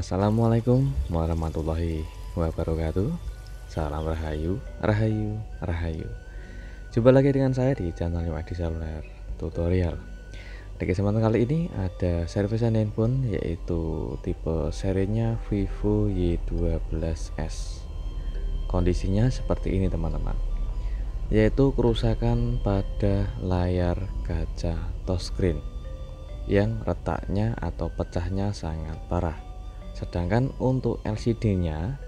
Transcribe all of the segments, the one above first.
Assalamualaikum warahmatullahi wabarakatuh. Salam rahayu, rahayu, rahayu. Jumpa lagi dengan saya di channel Adi Seluler Tutorial. Di kesempatan kali ini ada servisan handphone yaitu tipe serinya Vivo Y12s. Kondisinya seperti ini teman-teman, yaitu kerusakan pada layar kaca touchscreen yang retaknya atau pecahnya sangat parah. Sedangkan untuk LCD-nya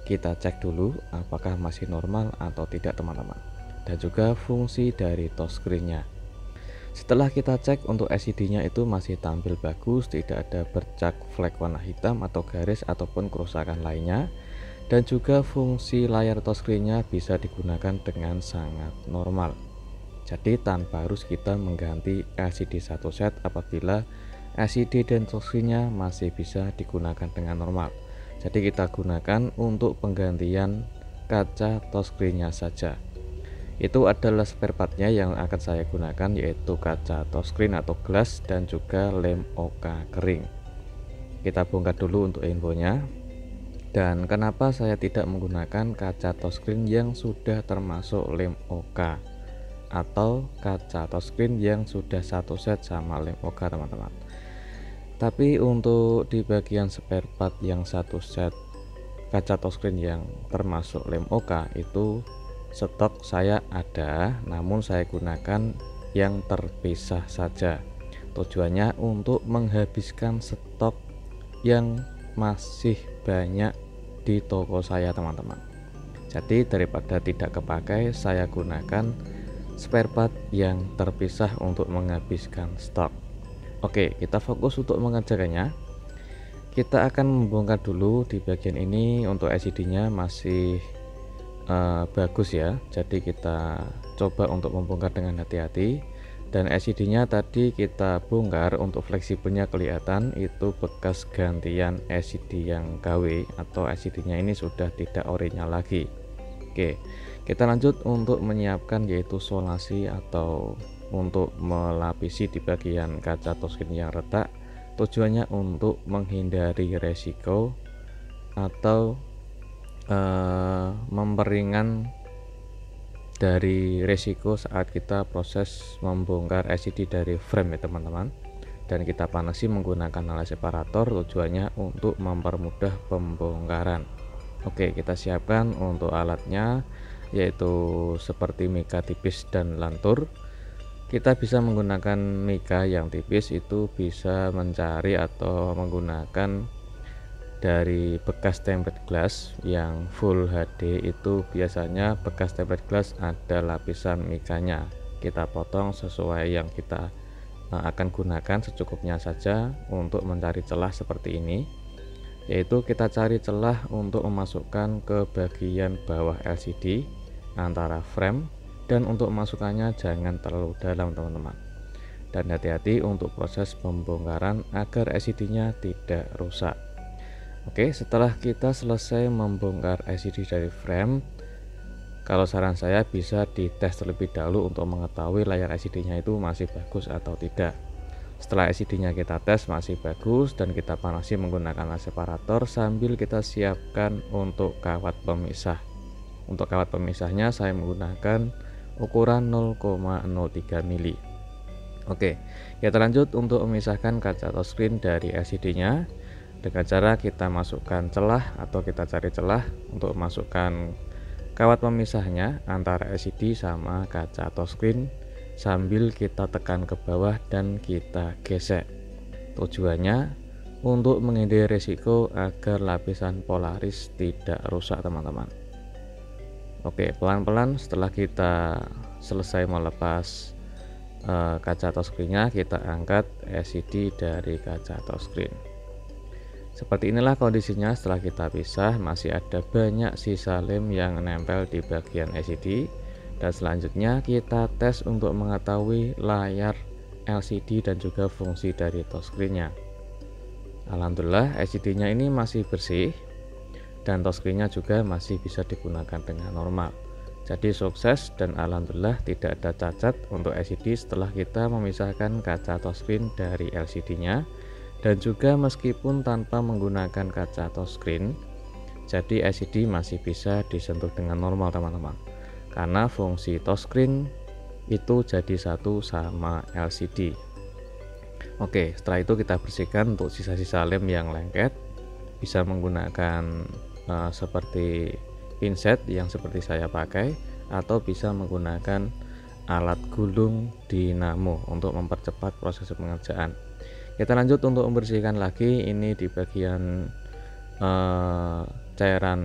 kita cek dulu apakah masih normal atau tidak teman-teman, dan juga fungsi dari touchscreen-nya. Setelah kita cek untuk LCD-nya itu masih tampil bagus, tidak ada bercak flek warna hitam atau garis ataupun kerusakan lainnya, dan juga fungsi layar touchscreen-nya bisa digunakan dengan sangat normal. Jadi tanpa harus kita mengganti LCD satu set apabila LCD dan touchscreen-nya masih bisa digunakan dengan normal. Jadi kita gunakan untuk penggantian kaca touchscreen-nya saja. Itu adalah spare part-nya yang akan saya gunakan, yaitu kaca touchscreen atau glass dan juga lem OK kering. Kita bongkar dulu untuk infonya. Dan kenapa saya tidak menggunakan kaca touchscreen yang sudah termasuk lem OK atau kaca touchscreen yang sudah satu set sama lem OK teman-teman. Tapi untuk di bagian spare part yang satu set kaca touchscreen yang termasuk lem OK itu stok saya ada, namun saya gunakan yang terpisah saja. Tujuannya untuk menghabiskan stok yang masih banyak di toko saya teman-teman. Jadi daripada tidak kepakai, saya gunakan spare part yang terpisah untuk menghabiskan stok. Oke, kita fokus untuk mengerjakannya. Kita akan membongkar dulu di bagian ini. Untuk LCD-nya masih bagus ya, jadi kita coba untuk membongkar dengan hati-hati. Dan LCD-nya tadi kita bongkar, untuk fleksibelnya kelihatan itu bekas gantian LCD yang KW atau LCD-nya ini sudah tidak orinya lagi. Oke, kita lanjut untuk menyiapkan yaitu solasi atau untuk melapisi di bagian kaca touchscreen yang retak. Tujuannya untuk menghindari resiko atau memperingan dari resiko saat kita proses membongkar LCD dari frame ya teman-teman. Dan kita panasi menggunakan alat separator, tujuannya untuk mempermudah pembongkaran. Oke, kita siapkan untuk alatnya, yaitu seperti mika tipis dan lantur. Kita bisa menggunakan mika yang tipis, itu bisa mencari atau menggunakan dari bekas tempered glass yang full HD. Itu biasanya bekas tempered glass ada lapisan mikanya. Kita potong sesuai yang kita akan gunakan, secukupnya saja untuk mencari celah seperti ini. Yaitu kita cari celah untuk memasukkan ke bagian bawah LCD antara frame, dan untuk memasukkannya jangan terlalu dalam teman-teman. Dan hati-hati untuk proses pembongkaran agar LCD-nya tidak rusak. Oke, setelah kita selesai membongkar LCD dari frame, kalau saran saya bisa dites terlebih dahulu untuk mengetahui layar LCD-nya itu masih bagus atau tidak. Setelah LCD-nya kita tes masih bagus, dan kita panasi menggunakan alat separator sambil kita siapkan untuk kawat pemisah. Untuk kawat pemisahnya saya menggunakan ukuran 0,03 mili. Oke, kita lanjut untuk memisahkan kaca touchscreen dari LCD-nya dengan cara kita masukkan celah atau kita cari celah untuk masukkan kawat pemisahnya antara LCD sama kaca touchscreen sambil kita tekan ke bawah dan kita gesek. Tujuannya untuk menghindari risiko agar lapisan polaris tidak rusak teman-teman. Oke, pelan-pelan setelah kita selesai melepas kaca touchscreen-nya, kita angkat LCD dari kaca touchscreen. Seperti inilah kondisinya setelah kita pisah. Masih ada banyak sisa lem yang nempel di bagian LCD. Dan selanjutnya kita tes untuk mengetahui layar LCD dan juga fungsi dari touchscreen-nya. Alhamdulillah LCD-nya ini masih bersih, dan touchscreen-nya juga masih bisa digunakan dengan normal. Jadi sukses, dan alhamdulillah tidak ada cacat untuk LCD setelah kita memisahkan kaca touchscreen dari LCD-nya. Dan juga meskipun tanpa menggunakan kaca touchscreen, jadi LCD masih bisa disentuh dengan normal teman-teman, karena fungsi touchscreen itu jadi satu sama LCD. Oke, setelah itu kita bersihkan untuk sisa-sisa lem yang lengket. Bisa menggunakan seperti pinset yang seperti saya pakai, atau bisa menggunakan alat gulung dinamo untuk mempercepat proses pengerjaan. Kita lanjut untuk membersihkan lagi. Ini di bagian cairan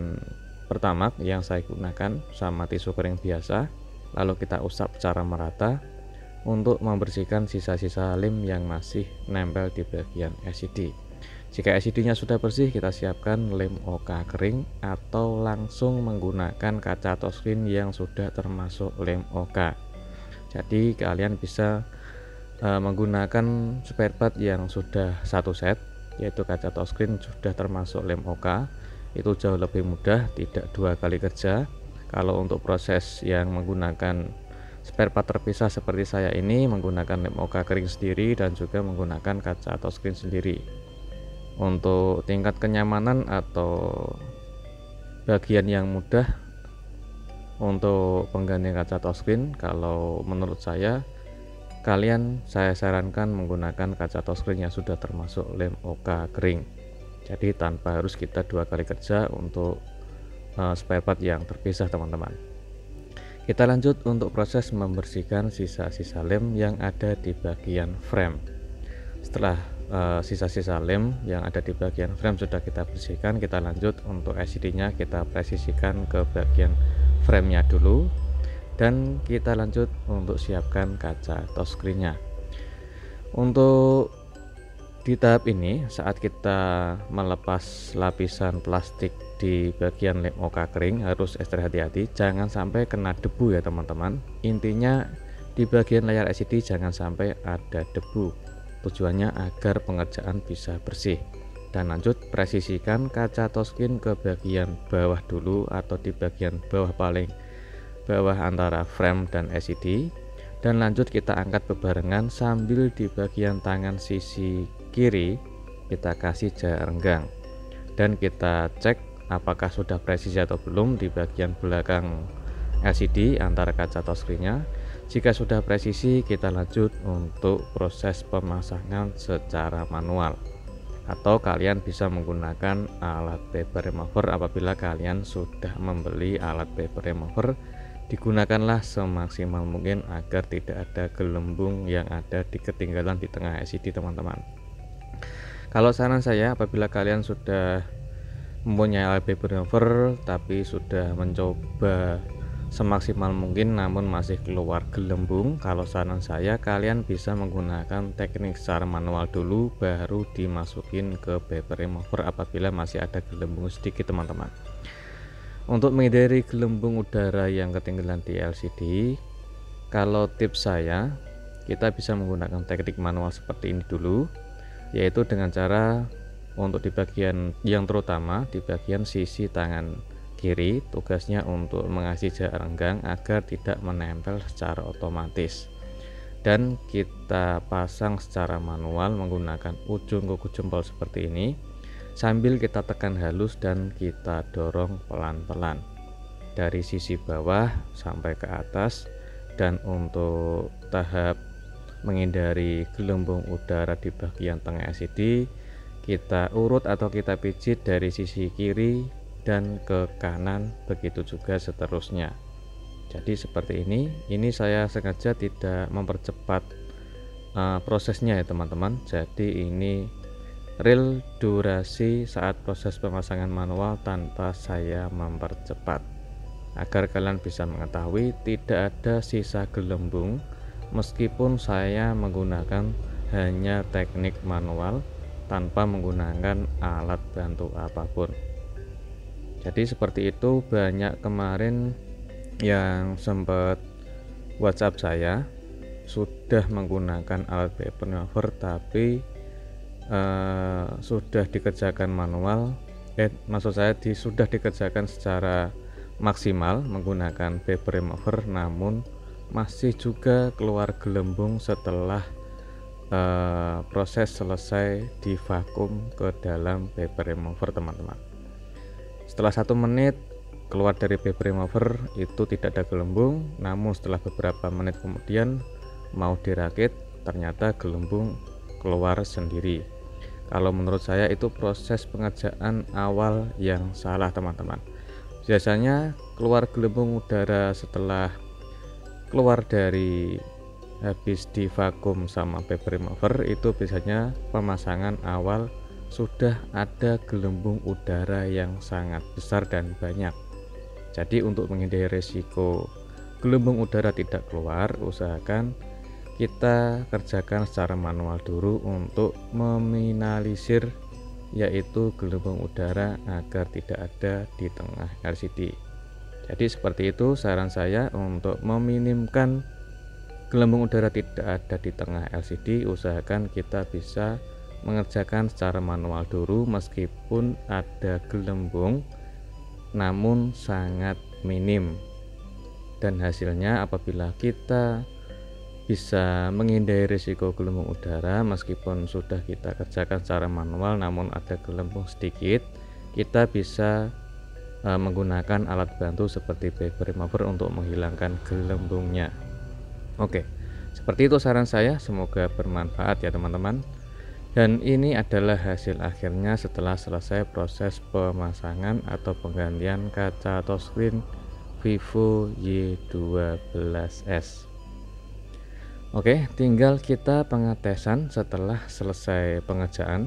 pertamax yang saya gunakan sama tisu kering biasa, lalu kita usap secara merata untuk membersihkan sisa-sisa lem yang masih nempel di bagian LCD. Jika LCD-nya sudah bersih, kita siapkan lem OK kering atau langsung menggunakan kaca touchscreen yang sudah termasuk lem OK. Jadi kalian bisa menggunakan spare part yang sudah satu set, yaitu kaca touchscreen sudah termasuk lem OK. Itu jauh lebih mudah, tidak dua kali kerja. Kalau untuk proses yang menggunakan spare part terpisah seperti saya ini, menggunakan lem OK kering sendiri dan juga menggunakan kaca touchscreen sendiri. Untuk tingkat kenyamanan atau bagian yang mudah untuk penggantian kaca touchscreen, kalau menurut saya sarankan menggunakan kaca touchscreen yang sudah termasuk lem OK kering. Jadi tanpa harus kita dua kali kerja untuk spare part yang terpisah teman-teman. Kita lanjut untuk proses membersihkan sisa-sisa lem yang ada di bagian frame. Setelah sisa-sisa lem yang ada di bagian frame sudah kita bersihkan, kita lanjut untuk LCD-nya kita presisikan ke bagian frame-nya dulu, dan kita lanjut untuk siapkan kaca touchscreen-nya. Untuk di tahap ini, saat kita melepas lapisan plastik di bagian lem OK kering, harus ekstra hati-hati jangan sampai kena debu ya teman-teman. Intinya di bagian layar LCD jangan sampai ada debu, tujuannya agar pengerjaan bisa bersih. Dan lanjut presisikan kaca touchscreen ke bagian bawah dulu, atau di bagian bawah paling bawah antara frame dan LCD, dan lanjut kita angkat bebarengan sambil di bagian tangan sisi kiri kita kasih jarak renggang, dan kita cek apakah sudah presisi atau belum di bagian belakang LCD antara kaca touchscreen-nya. Jika sudah presisi, kita lanjut untuk proses pemasangan secara manual, atau kalian bisa menggunakan alat paper remover. Apabila kalian sudah membeli alat paper remover, digunakanlah semaksimal mungkin agar tidak ada gelembung yang ada di ketinggalan di tengah LCD teman-teman. Kalau saran saya, apabila kalian sudah mempunyai alat paper remover tapi sudah mencoba semaksimal mungkin namun masih keluar gelembung, kalau saran saya kalian bisa menggunakan teknik secara manual dulu, baru dimasukin ke paper remover apabila masih ada gelembung sedikit teman-teman. Untuk menghindari gelembung udara yang ketinggalan di LCD, kalau tips saya, kita bisa menggunakan teknik manual seperti ini dulu, yaitu dengan cara untuk di bagian yang terutama di bagian sisi tangan kiri, tugasnya untuk mengasih jarak renggang agar tidak menempel secara otomatis, dan kita pasang secara manual menggunakan ujung kuku jempol seperti ini, sambil kita tekan halus dan kita dorong pelan-pelan dari sisi bawah sampai ke atas. Dan untuk tahap menghindari gelembung udara di bagian tengah LCD, kita urut atau kita pijit dari sisi kiri dan ke kanan, begitu juga seterusnya. Jadi seperti ini saya sengaja tidak mempercepat prosesnya ya teman-teman. Jadi ini real durasi saat proses pemasangan manual tanpa saya mempercepat, agar kalian bisa mengetahui tidak ada sisa gelembung meskipun saya menggunakan hanya teknik manual tanpa menggunakan alat bantu apapun. Jadi seperti itu. Banyak kemarin yang sempat WhatsApp saya sudah menggunakan alat paper remover tapi sudah dikerjakan manual, maksud saya sudah dikerjakan secara maksimal menggunakan paper remover, namun masih juga keluar gelembung setelah proses selesai di vakum ke dalam paper remover teman-teman. Setelah 1 menit keluar dari paper remover itu tidak ada gelembung, namun setelah beberapa menit kemudian mau dirakit ternyata gelembung keluar sendiri. Kalau menurut saya itu proses pengerjaan awal yang salah teman-teman. Biasanya keluar gelembung udara setelah keluar dari habis di vakum sama paper remover itu biasanya pemasangan awal sudah ada gelembung udara yang sangat besar dan banyak. Jadi untuk menghindari risiko gelembung udara tidak keluar, usahakan kita kerjakan secara manual dulu untuk meminimalisir yaitu gelembung udara agar tidak ada di tengah LCD. Jadi seperti itu saran saya untuk meminimkan gelembung udara tidak ada di tengah LCD, usahakan kita bisa mengerjakan secara manual dulu meskipun ada gelembung namun sangat minim, dan hasilnya apabila kita bisa menghindari risiko gelembung udara meskipun sudah kita kerjakan secara manual namun ada gelembung sedikit, kita bisa menggunakan alat bantu seperti paper remover untuk menghilangkan gelembungnya. Oke, seperti itu saran saya, semoga bermanfaat ya teman-teman. Dan ini adalah hasil akhirnya setelah selesai proses pemasangan atau penggantian kaca touchscreen Vivo Y12s. Oke, tinggal kita pengetesan setelah selesai pengerjaan.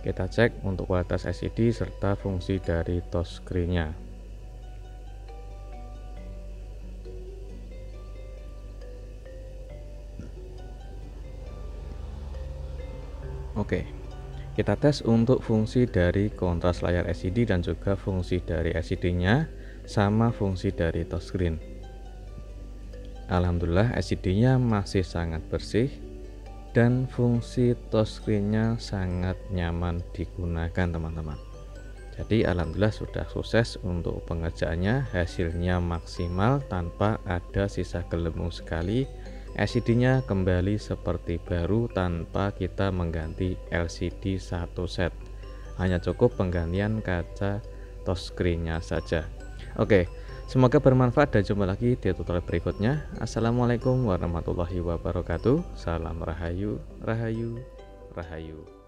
Kita cek untuk kualitas LCD serta fungsi dari touchscreen-nya. Oke, kita tes untuk fungsi dari kontras layar LCD dan juga fungsi dari LCD-nya sama fungsi dari touchscreen. Alhamdulillah LCD-nya masih sangat bersih dan fungsi touchscreen-nya sangat nyaman digunakan teman-teman. Jadi alhamdulillah sudah sukses untuk pengerjaannya, hasilnya maksimal tanpa ada sisa gelembung sekali. LCD-nya kembali seperti baru tanpa kita mengganti LCD satu set, hanya cukup penggantian kaca touchscreen-nya saja. Oke, semoga bermanfaat dan jumpa lagi di tutorial berikutnya. Assalamualaikum warahmatullahi wabarakatuh. Salam rahayu, rahayu, rahayu.